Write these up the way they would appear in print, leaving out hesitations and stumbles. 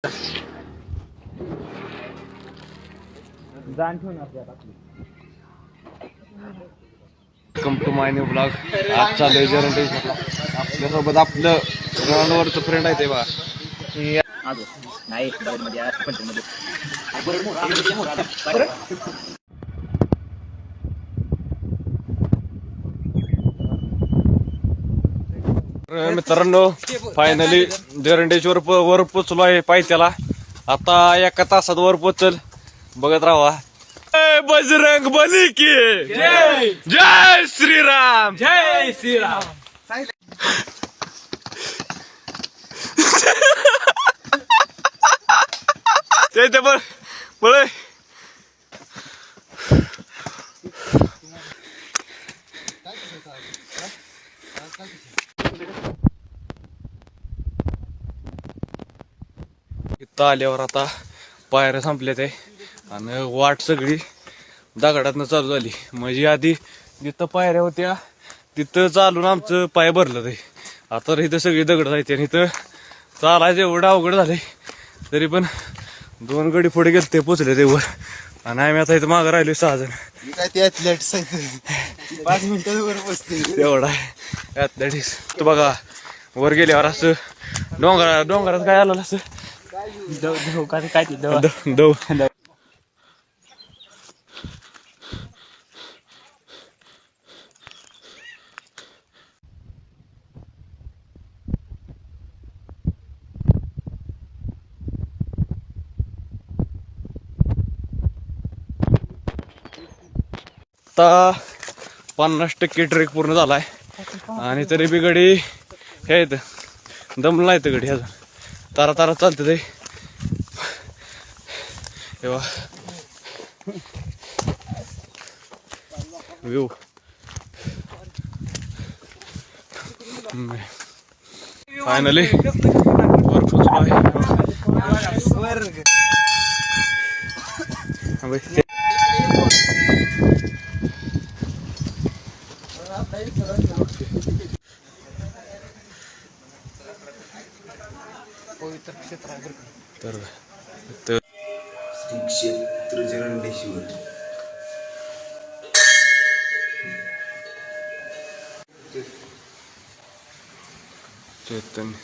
Welcome to my new blog. आज चालू आहे आपल्यासोबत आपलं ग्राउंडवरचं फ्रेंड आहे ते बा मित्रांनो, फायनली जरंडेश्वर वर पोचलो आहे पायथ्याला. आता एका तासात वर पोचल, बघत राहा. बजरंग बली की जय, जय श्रीराम, जय श्रीराम. ते बळ इथं आल्यावर आता पायऱ्या संपल्या ते आणि वाट सगळी दगडातनं चालू झाली. म्हणजे आधी जिथं पायऱ्या होत्या तिथं चालून आमचं पाय भरलं ते. आता तर इथं सगळी दगड जायचे आणि इथं चालायचं एवढं अवघड झालंय. तरी पण 2 गडी पुढे गेले ते पोचले ते वर. आणि आम्ही आता इथं मागं राहिलो 6 जण. काय ते ॲथलेट्स 5 मिनिटात वर बसते तेवढा ॲथलेटिक्स. तू बघा वर गेल्यावर असं डोंगरात काय आलं असं काय दव. आता 50% ट्रेक पूर्ण झालाय आणि तरी बी गडी हे आहेत दमला नाही तर गडी अजून तारा तारा चालते ते. तेव्हा व्ह्यू फायनली वर पोचलो आहे. पवित्र क्षेत्र आहे तर श्री क्षेत्र जरंडेश्वर. चैतन्य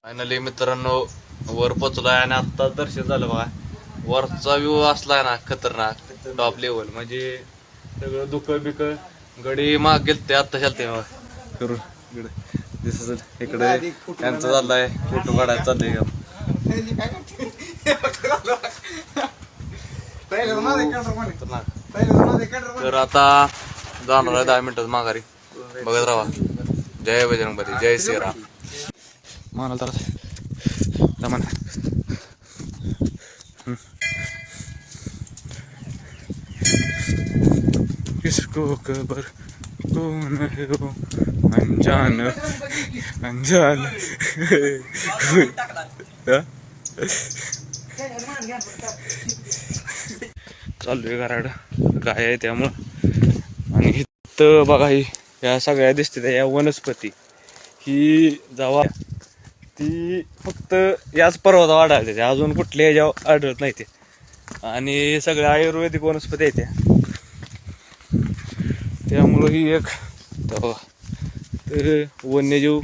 फायनली मित्रांनो वर पोचलोय आणि आता दर्शन झालं बघा. वरचा व्ह्यू असलाय ना खतरनाक टॉप लेवल. म्हणजे सगळं दुःख बिक गडी माग गेल ते आता चालते करून दिसत इकडे त्यांचं चाललंय फोटो काढायला चाललंय. तर आता जाणार आहे 10 मिनिटात माघारी. बघत राहा. जय बजरंगबली, जय श्रीराम. म्हणाल तर जमान किसको खबर कौन है वो अनजान अनजान. चालू आहे घराड काय आहे त्यामुळं. आणि इथं बघा ही या सगळ्या दिसते या वनस्पती ही जेव्हा ती फक्त याच पर्वता आढळते, अजून कुठल्या ह्याच्यावर आढळत नाही ते. आणि सगळ्या आयुर्वेदिक वनस्पती आहेत त्यामुळं ही एक तर वन्यजीव